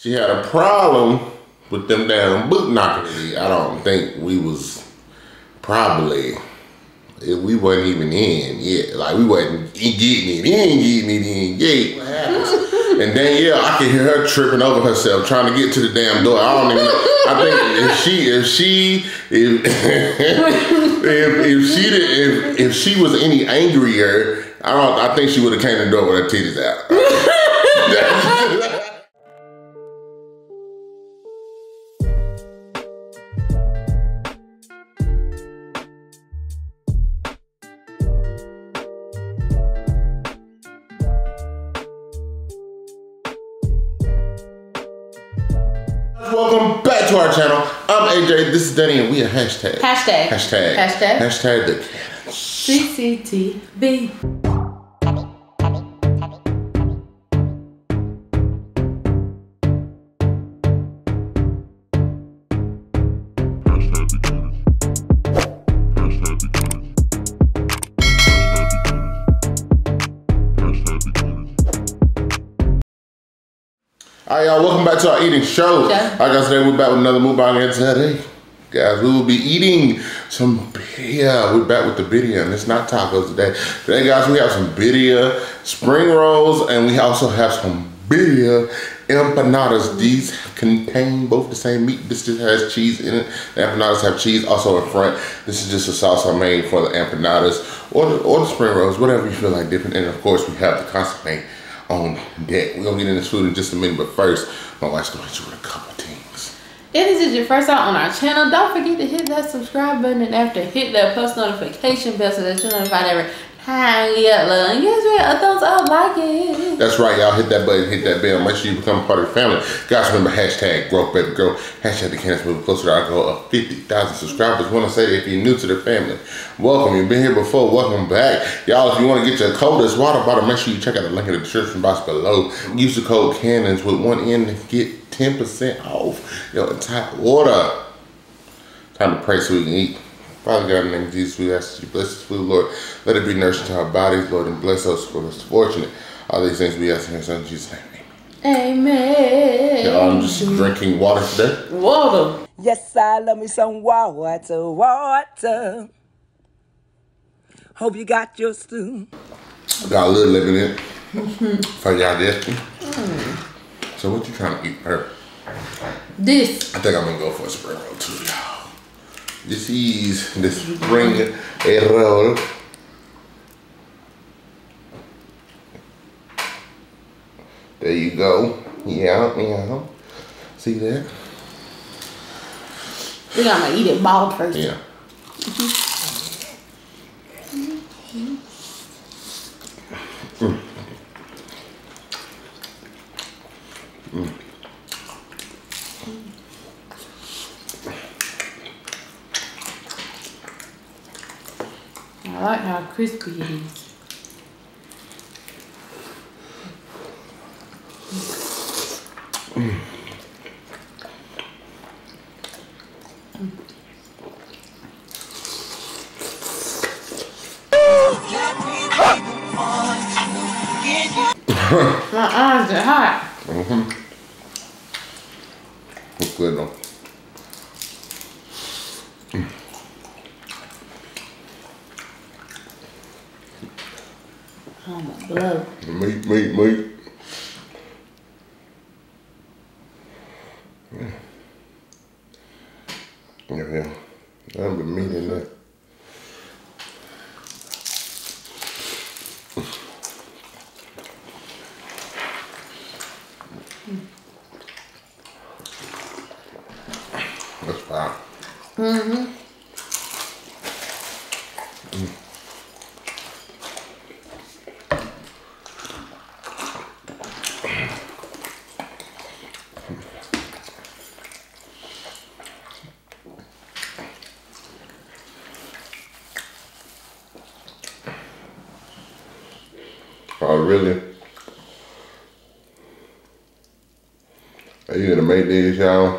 She had a problem with them damn boot knockers. I don't think we was probably, we wasn't even in yet. Like we wasn't getting it in yet. What happens? And then yeah, I could hear her tripping over herself trying to get to the damn door. I don't even know. I think if she was any angrier, I think she would have came to the door with her titties out. Welcome back to our channel. I'm AJ, this is Danny, and we are hashtag the CCTV. Alright, y'all, welcome back to our eating show. Like I said, we're back with another mukbang here today. Guys, we will be eating some birria. We're back with the birria, and it's not tacos today. Today, guys, we have some birria Springrolls, and we also have some birria Empanadas. These contain both the same meat. This just has cheese in it. The empanadas have cheese also in front. This is just a sauce I made for the empanadas or the Springrolls, whatever you feel like dipping. And of course, we have the Consome on deck. We're gonna get into this food in just a minute, but first, my wife's gonna hit you with a couple things. If this is your first time on our channel, don't forget to hit that subscribe button, and after hit that post notification bell so that you're notified every time we upload. And guess what? A thumbs up, like it. That's right, y'all. Hit that button, hit that bell. Make sure you become a part of the family. Guys, remember hashtag growth, baby, grow. Hashtag the Candace moving closer to our goal of 50,000 subscribers. Want to say that if you're new to the family, welcome. You've been here before, welcome back. Y'all, if you want to get your Coldest Water bottle, make sure you check out the link in the description box below. Use the code CANNONS with one N to get 10% off your entire order. Time to pray so we can eat. Father God, in the name of Jesus, we ask that you bless this food, Lord. Let it be nourishing to our bodies, Lord, and bless us for us fortunate. All these things we ask in your son Jesus' name. Amen. Y'all, I'm just drinking water today. Water. Yes, I love me some water. Hope you got yours too. Got a little lemon in it for y'all digestion. So what you trying to eat her? This. I think I'm gonna go for a spring roll too, y'all. This is the spring roll. There you go. Yeah. See that? We're gonna eat it bald first. Yeah. I like how crispy it is. My eyes are hot. It's good though. Oh my blood. Meat. Yeah. That'll be meat in there. That's fine. Oh, really? Are you gonna make these, y'all?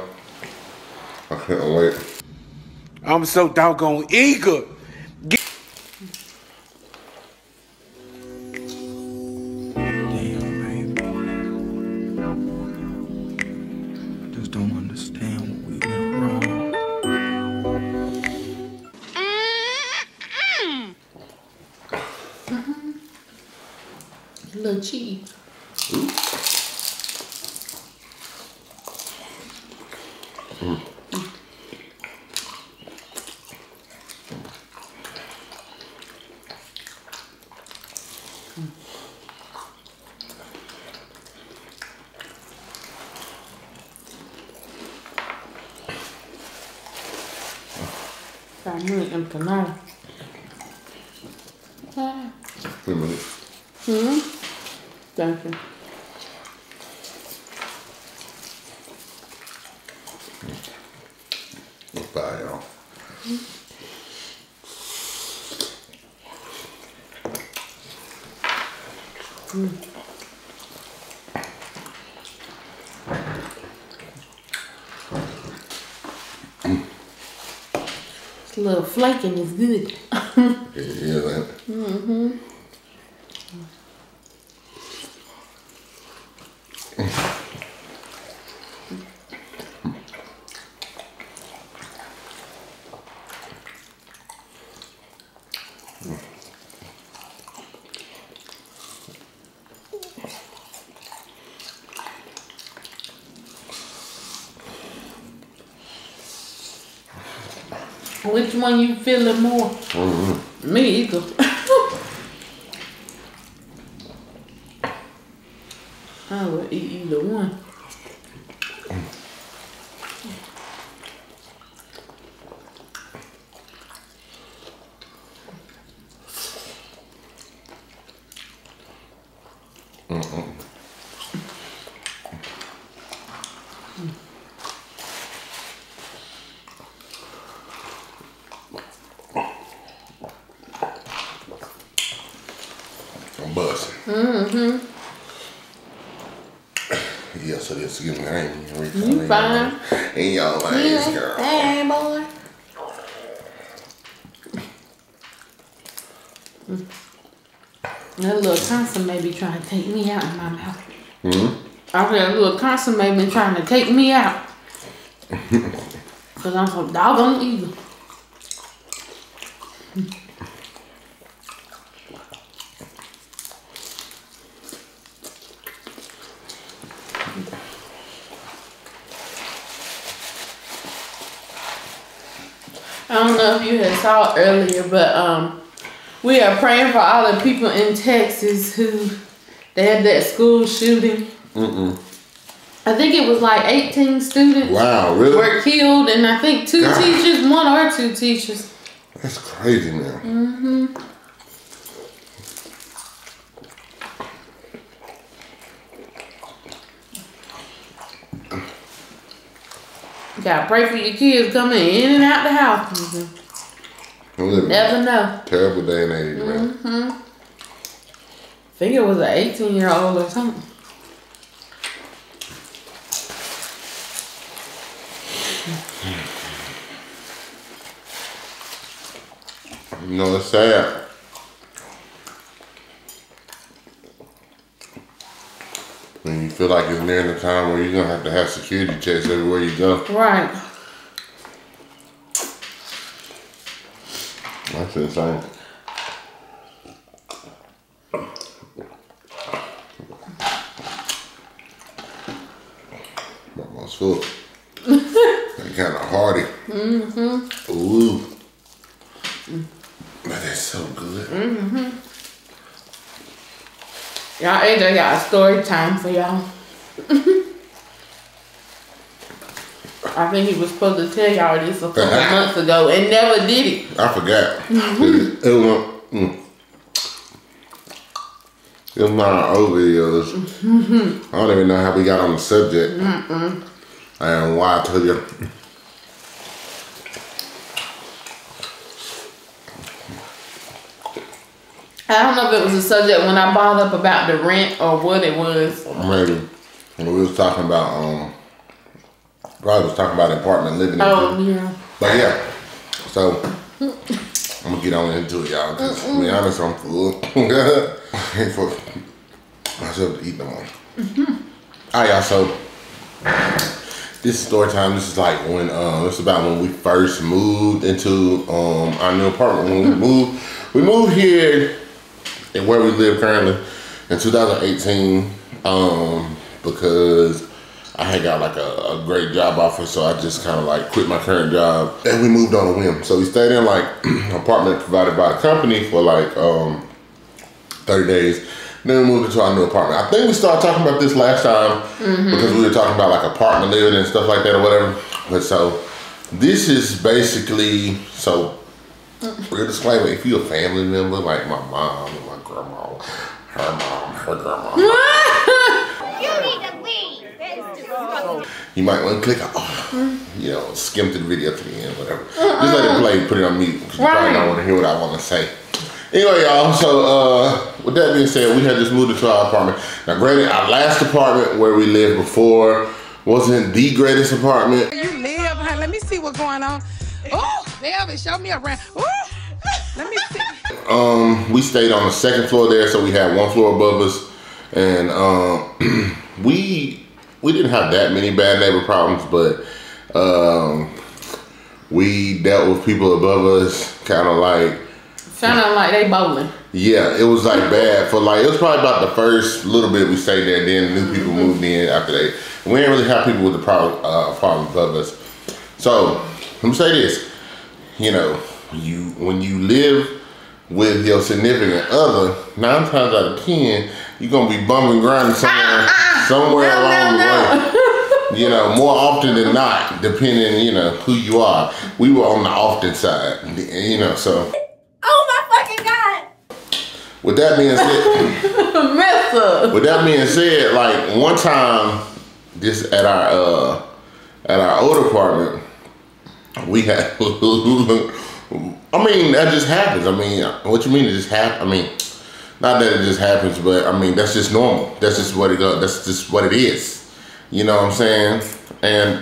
I can't wait. I'm so doggone eager. Damn, just don't understand what we went wrong. A little cheese. Birria Empanadas. Wait a minute. Thank you. Bye, y'all. It's a little flaking is good. Yeah, man. Which one you feeling more? Me either. I would eat either one. I'm busting. Yes, it is. Excuse me. I ain't even reach. You fine. Ain't y'all lanes, girl. Hey, boy. That little consomme may be trying to take me out in my mouth. I said that little consomme may be trying to take me out. Because I'm so doggone eager. I don't know if you had saw earlier, but we are praying for all the people in Texas who they had that school shooting. I think it was like 18 students. Wow, really? Were killed, and I think two teachers, one or two teachers. That's crazy, man. You gotta pray for your kids coming in and out the house. Never know. Terrible day and age, man. I think it was an 18-year-old or something. You know, it's sad. When you feel like it's nearing the time where you're gonna have security checks everywhere you go. Right. That's insane. Almost full. They're kind of hearty. Ooh. But that's so good. Y'all, AJ got a story time for y'all. I think he was supposed to tell y'all this a couple months ago and never did it. I forgot. It was one of our old videos. I don't even know how we got on the subject. And why I told you. I don't know if it was a subject when I brought up about the rent or what it was. Maybe. When we was talking about, probably was talking about apartment living. Oh, yeah. But yeah, so I'm gonna get on into it, y'all. Cause to be honest, I'm full. I ain't for myself to eat no more. Alright, y'all. So This is story time. This is like when it's about when we first moved into our new apartment. When we moved here and where we live currently in 2018 because I had got like a great job offer, so I just kind of like quit my current job and we moved on a whim. So we stayed in like an apartment provided by the company for like 30 days. Then we moved into our new apartment. I think we started talking about this last time because we were talking about like apartment living and stuff like that or whatever. But so this is basically, so real disclaimer, if you're a family member like my mom and my grandma, her grandma. You need to leave. You might want to click skim through the video to the end, whatever. Just let it play, put it on mute, because you probably don't want to hear what I want to say. Anyway, y'all, so with that being said, we had just moved into our apartment. Now, granted, our last apartment where we lived before wasn't the greatest apartment. You live, honey. Let me see what's going on. Oh, Melvin, show me around. Oh, let me see. We stayed on the second floor there, so we had one floor above us, and we didn't have that many bad neighbor problems, but we dealt with people above us, kind of like. Sounding like they bowling. Yeah, it was like bad for like, it was probably about the first little bit we stayed there, then new people moved in after that. We didn't really have people with the problem above us. So, let me say this, when you live with your significant other, 9 times out of 10, you're gonna be bumping grinding somewhere along the way. More often than not, depending, who you are. We were on the often side, so. Oh my fucking God. With that being said, like one time, just at our old apartment, we had, I mean, that just happens. I mean, what you mean it just happens? I mean, not that it just happens, but I mean, that's just normal. That's just what it goes. That's just what it is. You know what I'm saying? And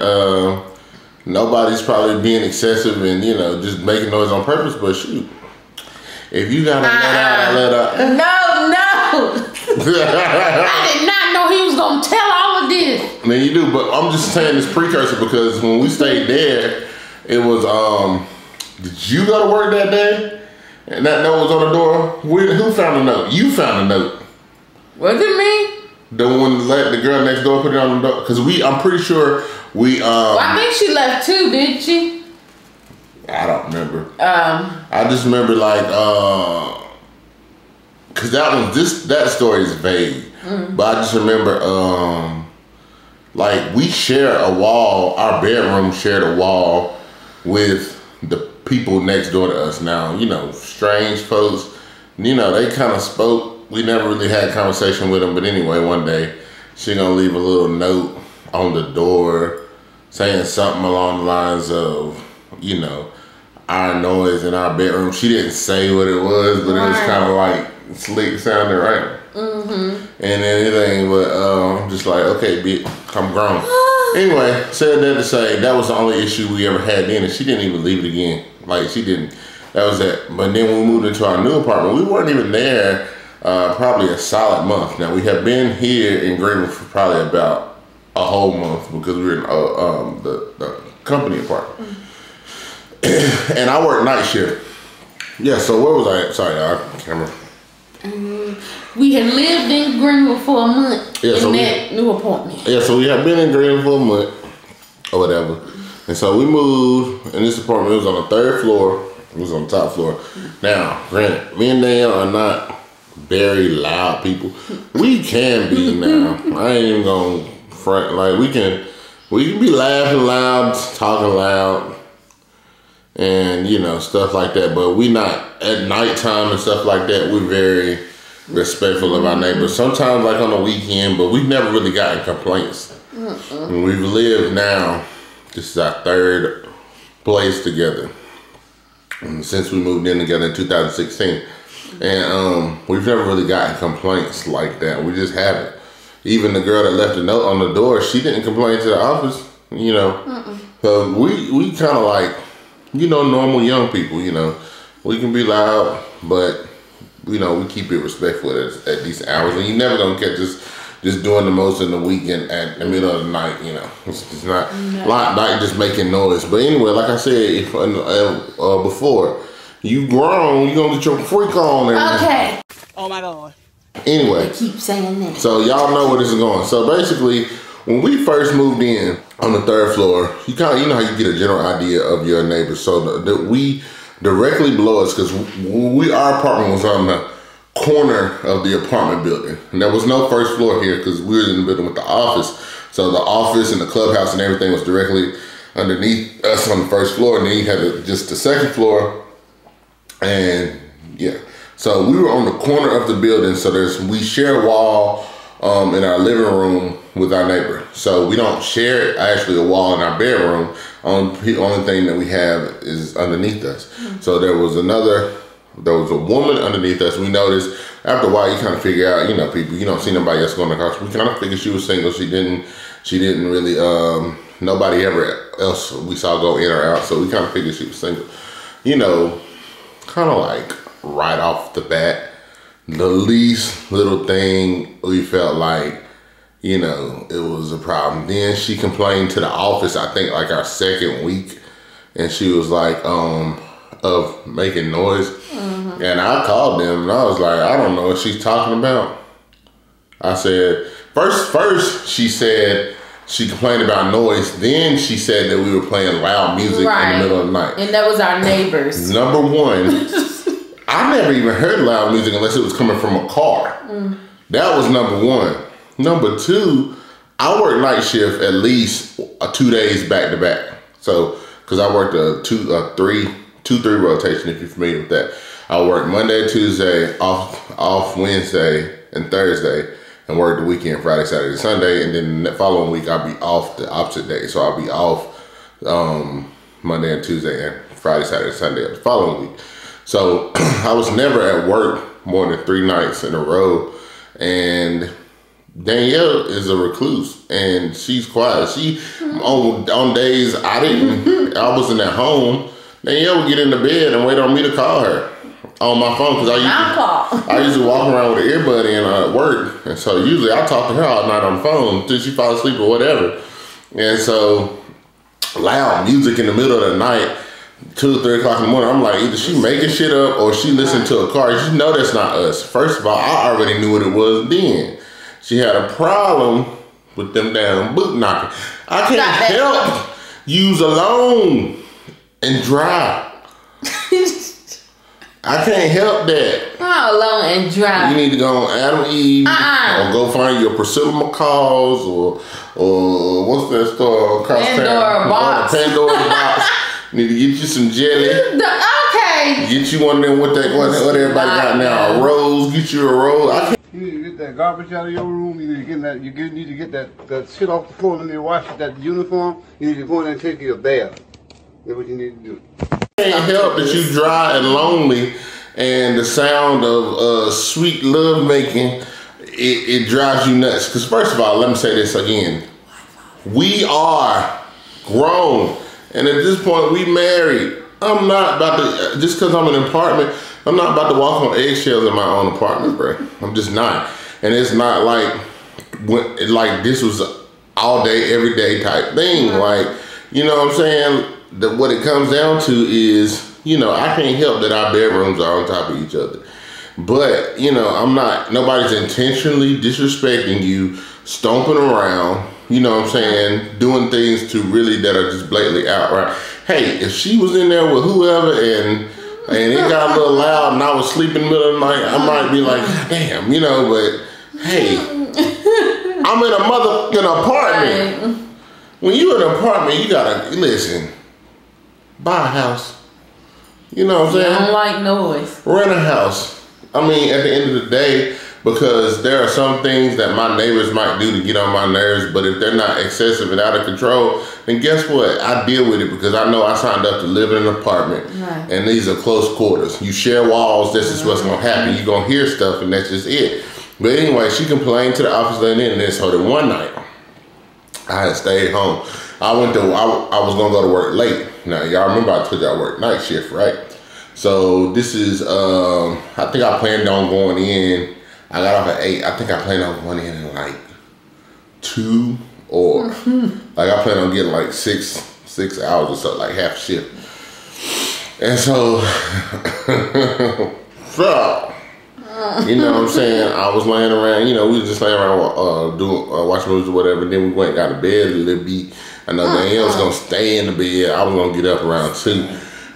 nobody's probably being excessive and, just making noise on purpose, but shoot. If you gotta let out. No. I did not know he was gonna tell all of this. Man, you do, but I'm just saying this precursor because when we stayed there, it was, did you go to work that day? And that note was on the door? Who found the note? You found the note. Was it me? The one let the girl next door put it on the door? Because I'm pretty sure we, well, I think she left too, didn't she? I don't remember. I just remember like, cause that story is vague, but I just remember, like we share a wall, our bedroom shared a wall with the people next door to us. Now, strange folks, they kind of spoke. We never really had a conversation with them, but anyway, one day she gonna leave a little note on the door saying something along the lines of, our noise in our bedroom. She didn't say what it was, but it was kind of like slick sounding, right? And anything, but I'm just like, okay, bitch, I'm grown. Anyway, said that to say that was the only issue we ever had then, and she didn't even leave it again. Like she didn't. That was it. But then when we moved into our new apartment, we weren't even there probably a solid month. Now we have been here in Greenville for probably about a whole month because we were in the company apartment. And I work night shift. Yeah, so where was I at? Sorry, I can't remember. We had lived in Greenville for a month in that new apartment. Yeah, so we had been in Greenville for a month or whatever. And so we moved in this apartment. It was on the 3rd floor. It was on the top floor. Now, granted, me and Dan are not very loud people. We can be now. I ain't even gonna front. Like we can be laughing loud, talking loud, and stuff like that. But we not at nighttime and stuff like that. We're very respectful of our neighbors. Sometimes like on the weekend, but we've never really gotten complaints. And we've lived now. This is our 3rd place together. And since we moved in together in 2016. And we've never really gotten complaints like that. We just haven't. Even the girl that left a note on the door, she didn't complain to the office, So we kind of like, normal young people, We can be loud, but, we keep it respectful at decent hours. And you're never going to catch us just doing the most in the weekend at the middle of the night, you know. It's not like just making noise. But anyway, like I said before, you grown, you gonna get your freak on. Okay. Oh my God. Anyway, Keep saying that. so y'all know where this is going. So basically, when we first moved in on the 3rd floor, you know how you get a general idea of your neighbors. So we directly below us, because our apartment was on the corner of the apartment building, and there was no 1st floor here because we were in the building with the office. So the office and the clubhouse and everything was directly underneath us on the 1st floor, and then you had just the 2nd floor, and yeah. So we were on the corner of the building. So we share a wall in our living room with our neighbor. So we don't share actually a wall in our bedroom. The only thing that we have is underneath us. So there was a woman underneath us. We noticed after a while, you kind of figure out, you know, people, you don't see nobody else going across. We kind of figured she was single. She didn't really, nobody ever else we saw go in or out. So we kind of figured she was single. You know, kind of like right off the bat, the least little thing we felt like, you know, it was a problem. Then she complained to the office, I think like our 2nd week, and she was like, of making noise. And I called them and I was like, I don't know what she's talking about. I said, first she said she complained about noise. Then she said that we were playing loud music in the middle of the night. And that was our neighbors. Number one, I never even heard loud music unless it was coming from a car. That was number one. Number two, I worked night shift at least 2 days back to back. So, cause I worked a 2-3 rotation, if you're familiar with that. I work Monday, Tuesday, off Wednesday and Thursday, and work the weekend, Friday, Saturday, Sunday, and then the following week I'll be off the opposite day. So I'll be off Monday and Tuesday and Friday, Saturday, Sunday of the following week. So I was never at work more than 3 nights in a row, and Danielle is a recluse and she's quiet. She on days I wasn't at home, Danielle would get in the bed and wait on me to call her on my phone, because I usually walk around with an earbud in at work, and so usually I talk to her all night on the phone till she falls asleep or whatever. And so loud music in the middle of the night, 2 or 3 o'clock in the morning, I'm like, either she making shit up or she listened to a car. You know that's not us. First of all, I already knew what it was then. She had a problem with them damn boot knocking. I can't help use alone and drive. I can't help that. Not alone and drive. You need to go on Adam Eve or go find your Priscilla McCalls or what's that store? Pandora Box. Pandora Box. You need to get you some jelly. Okay. Get you one of them what everybody got now. A rose. Get you a rose. You need to get that garbage out of your room. You need to get that. You need to get that shit off the floor. You need to wash that uniform. You need to go in there and take you a bath. That's what you need to do. Can't help that you dry and lonely, and the sound of sweet love making, it drives you nuts. Because first of all, let me say this again. We are grown, and at this point we married. I'm not about to, just because I'm in an apartment, I'm not about to walk on eggshells in my own apartment, bro. I'm just not. And it's not like this was all day, every day type thing. Like, you know what I'm saying? What it comes down to is, you know, I can't help that our bedrooms are on top of each other. But, you know, nobody's intentionally disrespecting you, stomping around, you know what I'm saying, doing things that are just blatantly outright. Hey, if she was in there with whoever and it got a little loud and I was sleeping in the middle of the night, I might be like, damn, you know, but hey, I'm in a motherfucking apartment. When you're in an apartment, you gotta, listen, buy a house. You know what I'm saying? I don't like noise. Rent a house. I mean, at the end of the day, because there are some things that my neighbors might do to get on my nerves, but if they're not excessive and out of control, then guess what? I deal with it because I know I signed up to live in an apartment, and these are close quarters. You share walls, this is what's gonna happen. You're gonna hear stuff, and that's just it. But anyway, she complained to the office lady, and then so then one night, I had stayed home. I was gonna go to work late. Now, y'all remember I told you I work night shift, right? So this is, I think I planned on going in. I got off at 8. I think I planned on going in at like 2 or like I plan on getting like 6 hours or so, like half shift. And so, you know what I'm saying? I was laying around, you know, we was just laying around watching movies or whatever. Then we went and got to bed a little bit. I know Danielle was gonna stay in the bed. I was gonna get up around 2.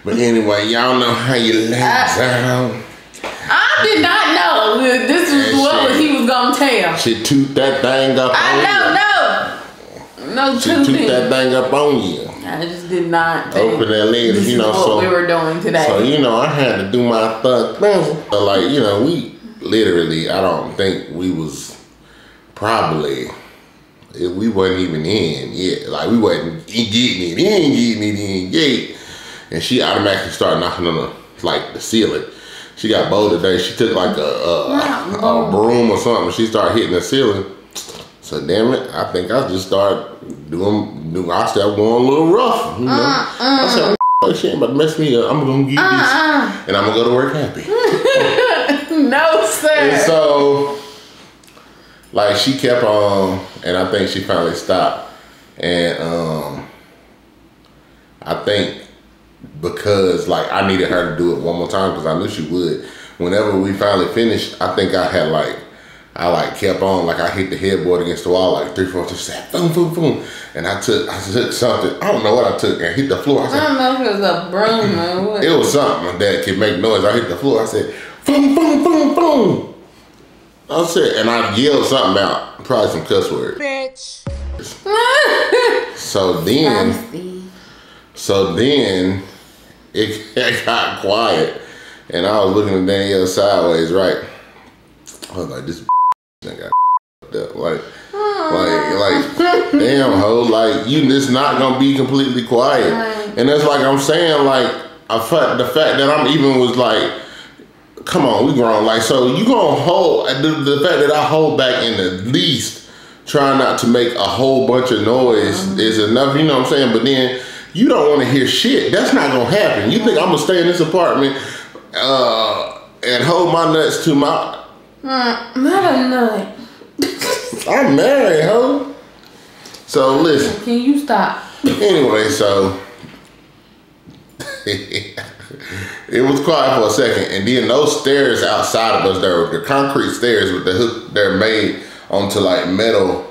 But anyway, y'all know how you lay down. I did not know this was what he was gonna tell. She toot that thing up on you. No she toot that thing up on you. I just did not think open that leg, this you know, is what we were doing today. So, you know, I had to do my thug thing. So, like, you know, we literally, I don't think we was probably, we wasn't even in yet. Like, we wasn't getting it in yet. And she automatically started knocking on the ceiling. She got bold today. She took like a broom or something. She started hitting the ceiling. So damn it, I think I just started I started going a little rough. You know? I said, she ain't about to mess me up. I'm gonna get this and I'm gonna go to work happy. No, sir. And so, like, she kept on, and I think she finally stopped. And I think because like I needed her to do it one more time because I knew she would. Whenever we finally finished, I think I had I kept on, like I hit the headboard against the wall like 3, 4, 5, boom, boom, boom. And I took something, I don't know what I took, and hit the floor. I don't know if it was a broom or what. It was something that could make noise. I hit the floor, I said, boom, boom, boom, boom. I said, and I yelled something out, probably some cuss words. Bitch. So then it got quiet, and I was looking at Danielle sideways, right? I was like, this got up, like, damn hoe, like you just not gonna be completely quiet, and that's like I'm saying, like the fact that I'm even was like, come on, we grown, like so you gonna hold the fact that I hold back in the least, trying not to make a whole bunch of noise is enough, you know what I'm saying? But then you don't want to hear shit. That's not gonna happen. You think I'm gonna stay in this apartment and hold my nuts to my not a nut. I'm married, ho. So listen. Can you stop? Anyway, so it was quiet for a second, and then those stairs outside of us, the concrete stairs with the hook, they're made onto like metal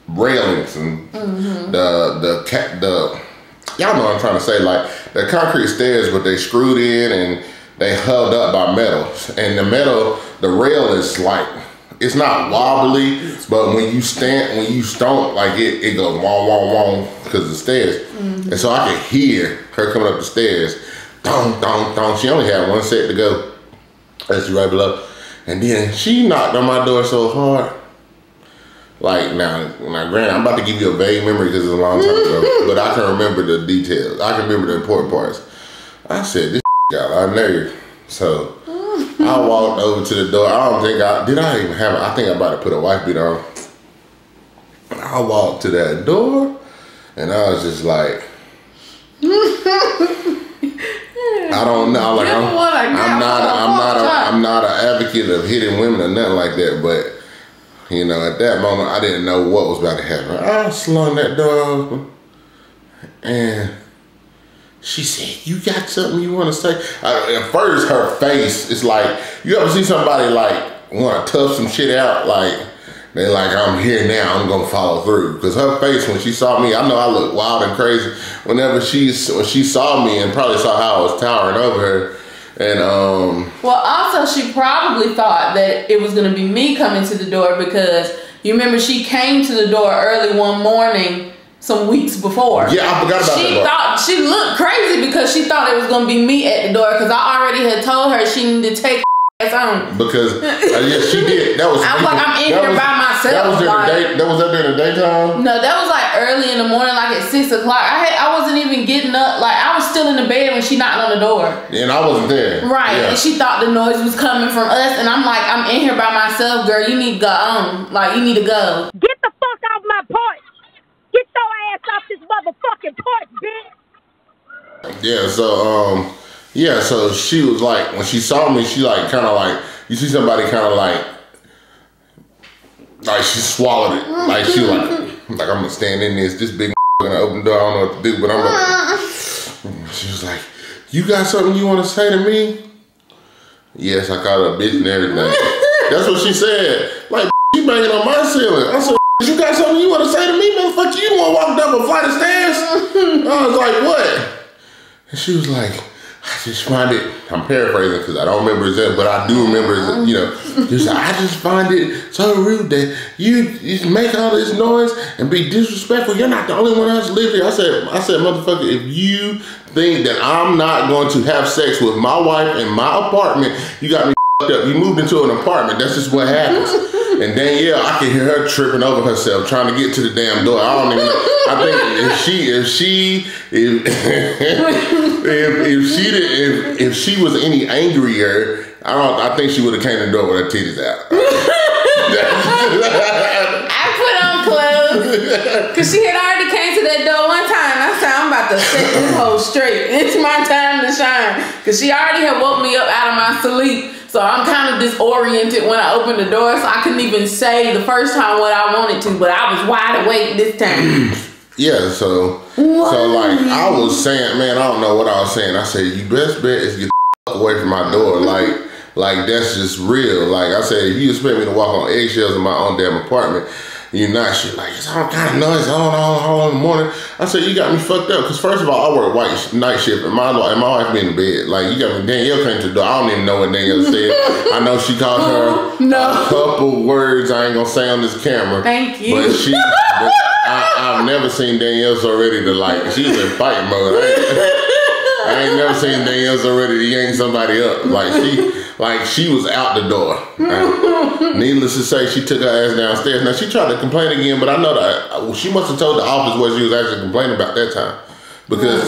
railings, and the y'all know what I'm trying to say, like the concrete stairs, but they screwed in and they held up by metal, and the rail is like, it's not wobbly, but when you stomp, like it goes wong, wong, wong, because of the stairs. And so I could hear her coming up the stairs, dong, dong, dong. She only had one set to go. That's right below. And then she knocked on my door so hard. Like, now granted, I'm about to give you a vague memory because it's a long time ago, but I can remember the details. I can remember the important parts. I said, this got on nerve. So I walked over to the door. I think I about to put a wife beater on. I walked to that door and I was just like, I don't know. Like I'm not an advocate of hitting women or nothing like that, but you know, at that moment I didn't know what was about to happen. I slung that door open and she said, you got something you want to say? At first, her face is like, you ever see somebody like want to tough some shit out? Like, they're like, I'm here now, I'm going to follow through. Because her face, when she saw me, I know I look wild and crazy. When she saw me and probably saw how I was towering over her. And well, also, she probably thought that it was going to be me coming to the door because you remember she came to the door early one morning some weeks before. Yeah, I forgot about that. She looked crazy because she thought it was going to be me at the door because I already had told her she needed to take her ass on. Because, yeah, she did. That was. I was like, I'm in here by myself. That was up during the daytime? No, that was like early in the morning, like at 6 o'clock. I wasn't even getting up. Like, I was still in the bed when she knocked on the door. And I wasn't there. Right. Yeah. And she thought the noise was coming from us. And I'm like, I'm in here by myself, girl. You need to go on. Like, you need to go. Get the fuck off my porch. Get your ass off this motherfucking porch, bitch. Yeah, so she was like, when she saw me, she like kind of like, you see somebody kind of like like she swallowed it. Like she like I'm gonna stand in this big gonna open the door. I don't know what to do, but I'm like. She was like, "You got something you want to say to me?" Yes, I called her a bitch and everything. That's what she said. Like, she banging on my ceiling. I said, "You got something you want to say to me, motherfucker? You want to walk down a flight of stairs?" I was like, "What?" And she was like, "I just find it," I'm paraphrasing because I don't remember exactly, but I do remember, you know, just I just find it so rude that you make all this noise and be disrespectful. You're not the only one else live here. I said, motherfucker, if you think that I'm not going to have sex with my wife in my apartment, you got me fucked up. You moved into an apartment. That's just what happens. And Danielle, I can hear her tripping over herself trying to get to the damn door. I don't even know. I think if she was any angrier, I think she would have came to the door with her titties out. I put on clothes because she had already came to that door one time. I said, "I'm about to set this hoe straight. It's my time to shine." Because she already had woke me up out of my sleep. So I'm kind of disoriented when I opened the door. So I couldn't even say the first time what I wanted to, but I was wide awake this time. Yeah, so like I was saying, man, I don't know what I was saying. I said, "You best bet is get the away from my door." Like that's just real. Like I said, if you expect me to walk on eggshells in my own damn apartment, you're not. Shit, like it's all kind of noise all in the morning. I said, you got me fucked up. Cause first of all, I work night shift, and my wife be in the bed. Like you got me. Danielle came to the door. I don't even know what Danielle said. I know she called her a couple words I ain't gonna say on this camera. Thank you. But I've never seen Danielle so ready to like. She was in fight mode. I ain't never seen Danielle so ready to yank somebody up. Like she was out the door. Needless to say, she took her ass downstairs. Now she tried to complain again, but I know that she must have told the office what she was actually complaining about that time, because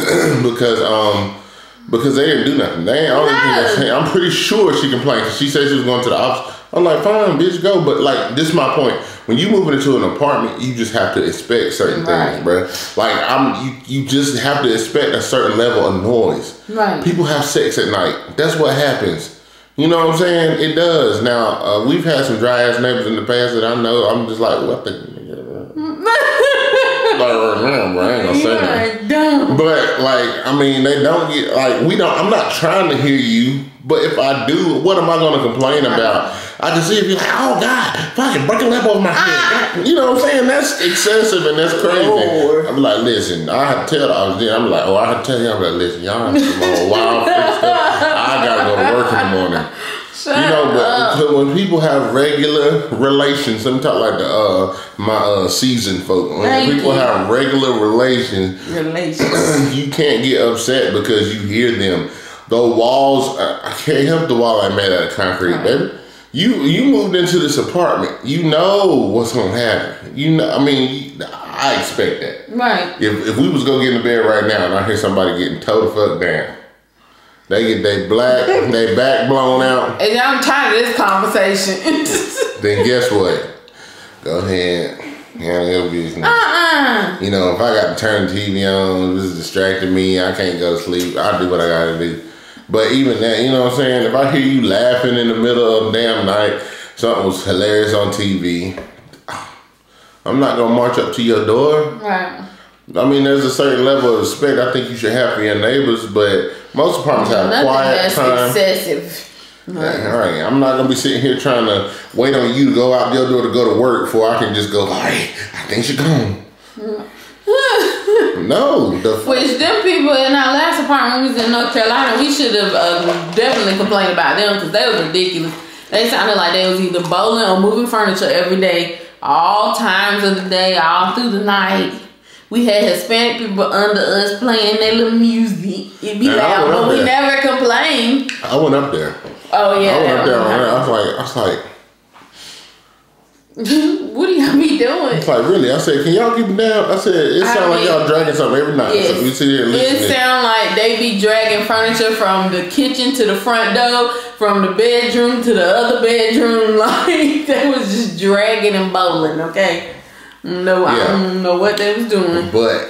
they didn't do nothing. I'm pretty sure she complained. She said she was going to the office. I'm like, fine, bitch, go. But like, this is my point. When you move into an apartment, you just have to expect certain things, bro. Like you just have to expect a certain level of noise. Right. People have sex at night. That's what happens. You know what I'm saying? It does. Now, we've had some dry ass neighbors in the past that I know. I'm just like, what the? I ain't gonna say that. But like, I mean, they don't get like I'm not trying to hear you, but if I do, what am I gonna complain about? I can see if you're like, oh God, fucking break a leg over my head. You know what I'm saying? That's excessive and that's crazy. I'm like, listen, I had to tell I'm like, oh, I had to tell you, I'm like, listen, y'all have some more wild freak stuff. I gotta go to work in the morning. But when people have regular relations, let me talk like my seasoned folk. When people have regular relations, you can't get upset because you hear them. The walls, I can't help the wall I made out of concrete, baby. You moved into this apartment. You know what's gonna happen. You know, I mean, I expect that. Right. If we was gonna get in the bed right now and I hear somebody getting towed the fuck down, they get they back blown out. And I'm tired of this conversation. Then guess what? Go ahead. Handle your business. You know, if I got to turn the TV on, this is distracting me, I can't go to sleep, I'll do what I gotta do. But even that, you know what I'm saying? If I hear you laughing in the middle of the damn night, something was hilarious on TV, I'm not gonna march up to your door. Right. I mean, there's a certain level of respect I think you should have for your neighbors, but most apartments have quiet time. Excessive. Right. All right, I'm not gonna be sitting here trying to wait on you to go out your door to go to work before I can just go, hey, I think she's gone. No. Which them people in our last apartment, we was in North Carolina, we should have definitely complained about them because they was ridiculous. They sounded like they was either bowling or moving furniture every day, all times of the day, all through the night. We had Hispanic people under us playing their little music. It'd be loud, but we never complained. I went up there. Oh yeah. I went up there. I was like, what do y'all be doing? It's like, really? I said, can y'all keep it down? I said, it sounds like y'all dragging something every night. Yes. So we sit here listening. It sound like they be dragging furniture from the kitchen to the front door, from the bedroom to the other bedroom. Like, they was just dragging and bowling, okay? No, I don't know what they was doing. But,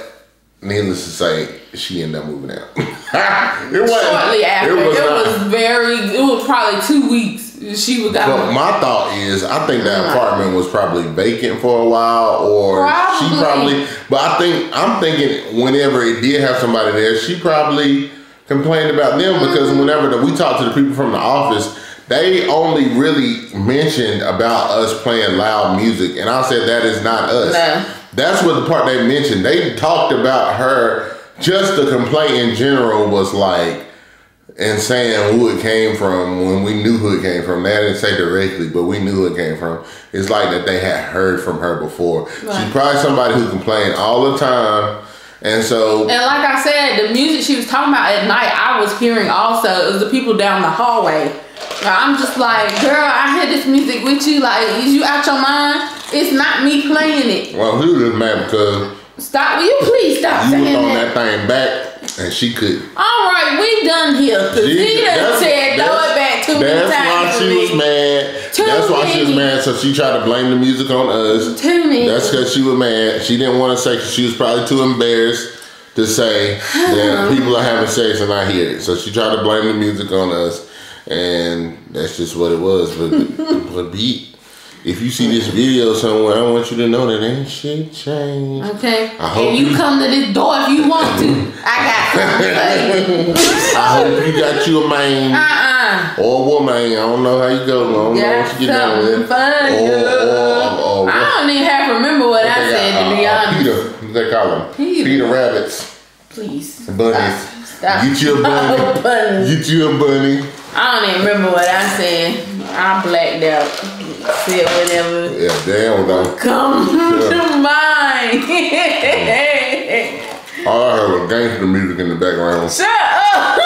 needless to say, she ended up moving out. Shortly after. It was probably 2 weeks. she would got. But my thought is, I think that apartment was probably vacant for a while, or she probably. But I'm thinking whenever it did have somebody there, she probably complained about them because whenever we talked to the people from the office, they only really mentioned about us playing loud music, and I said that is not us. No. That's what the part they mentioned. They talked about her. Just the complaint in general was like, and saying who it came from when we knew who it came from. They didn't say directly, but we knew who it came from. It's like that they had heard from her before. Right. She's probably somebody who complained all the time. And so, and like I said, the music she was talking about at night, I was hearing also. It was the people down the hallway. I'm just like, girl, I hear this music with you. Like, is you out your mind? It's not me playing it. Well, he was just mad because stop. Will you please stop saying that? You was on that thing back. And she couldn't. All right, we done here. Cause he done said throw it back too many times. That's why she was mad. That's why she was mad. So she tried to blame the music on us. Too many. That's because she was mad. She didn't want to say, because she was probably too embarrassed to say that people are having sex and I hear it. So she tried to blame the music on us, and that's just what it was. But beat. If you see this video somewhere, I want you to know that ain't shit changed. Okay. I hope you come to this door if you want to. I got something. I hope you got you a man. Or a woman. I don't know how you go. I don't know what you get down with. Or I don't even have to remember what I said, to be honest. Peter. What they call him? Peter Rabbits. Please. Bunnies. Stop. Get you a bunny. Get you a bunny. I don't even remember what I said. I blacked out. Said whatever. Yeah, damn don't come to mind. All I heard was gangster music in the background. Shut up.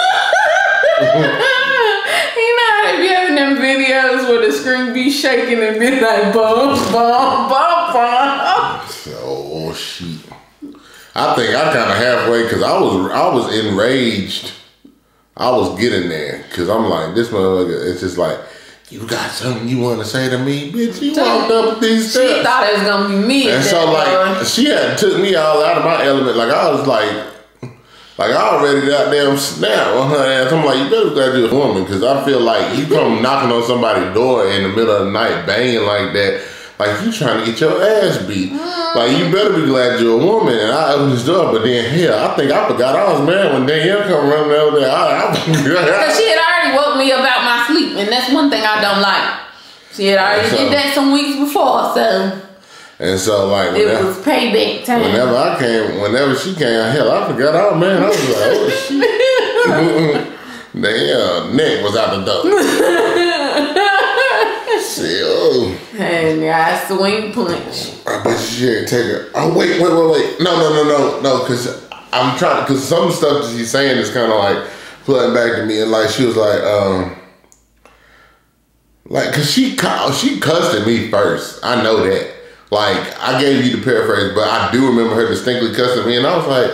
You know how they be having them videos where the screen be shaking and be like bum bum bum bum. Oh shit. I think I kind of halfway because I was enraged. I was getting there because I'm like, this motherfucker, it's just like, you got something you want to say to me, bitch? You walked up these steps. She thought it was gonna be me. And so like, she had took me all out of my element. Like I was like I already goddamn snap on her ass. I'm like, you better glad you're a woman, because I feel like you come knocking on somebody's door in the middle of the night, banging like that. Like you trying to get your ass beat. Like you better be glad you're a woman. And I opened this door, but then hell, I think I forgot I was married when Danielle come running over there. Because she had already woke me up out my sleep, and that's one thing I don't like. She had already did that some weeks before, so. And so like it was payback time. Whenever she came, hell, I forgot I was married. I was like, oh shit. Damn, neck was out the door. And I swing punch. I bet she didn't take it. Oh wait. No, because I'm trying, because some of the stuff that she's saying is kind of like flooding back to me, and like she was like cause she cussed at me first. I know that. Like I gave you the paraphrase, but I do remember her distinctly cussing me, and I was like,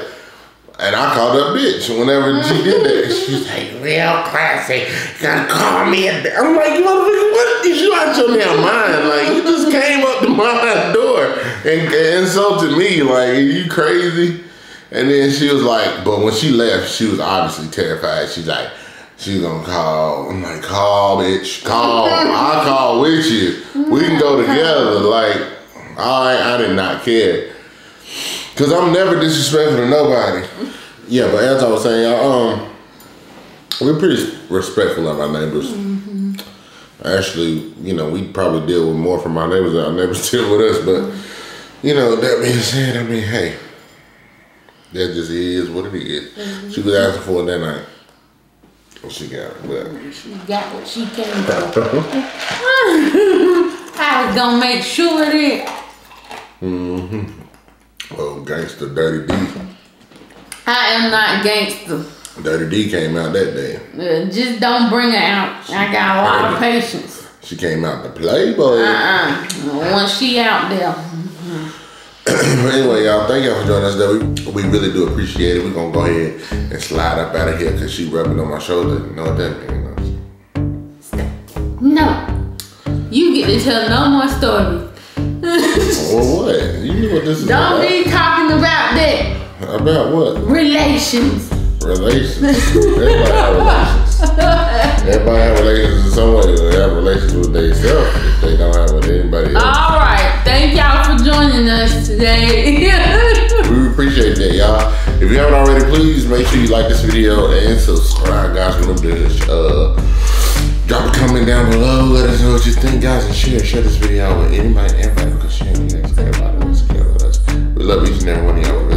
and I called her a bitch whenever she did that. She was like, real classy. You gotta call me a bitch. I'm like, motherfucker, what is you out your damn mind? Like, you just came up to my door and insulted me. Like, are you crazy? And then she was like, but when she left, she was obviously terrified. She's like, she's gonna call. I'm like, call, bitch, call. I'll call with you. We can go together. Like, all right, I did not care. Cause I'm never disrespectful to nobody. Yeah, but as I was saying, y'all, we're pretty respectful of our neighbors. Actually, you know, we probably deal with more from our neighbors than our neighbors deal with us. But you know, that being said, I mean, hey, that just is what it is. She was asking for it that night. She got it. But she got what she came for. I was gonna make sure of it. Oh, gangster Dirty D. I am not gangster. Dirty D came out that day. Just don't bring her out. I got a lot of patience. She came out the Playboy. Once she out there. Anyway, y'all, thank y'all for joining us today. We really do appreciate it. We're going to go ahead and slide up out of here because she rubbing on my shoulder. You know what that means? No. You get to tell no more stories. Well, what? You knew what this is about. Don't be talking about that. About what? Relations. Relations. Everybody has relations. Everybody have relations in some way. They have relations with themselves if they don't have with anybody else. All right. Thank y'all for joining us today. We appreciate that, y'all. If you haven't already, please make sure you like this video and subscribe, guys. Remember to drop a comment down below. Let us know what you think, guys, and share this video out with anybody and everybody, because sharing everybody wants to care with us. We love each and every one of y'all.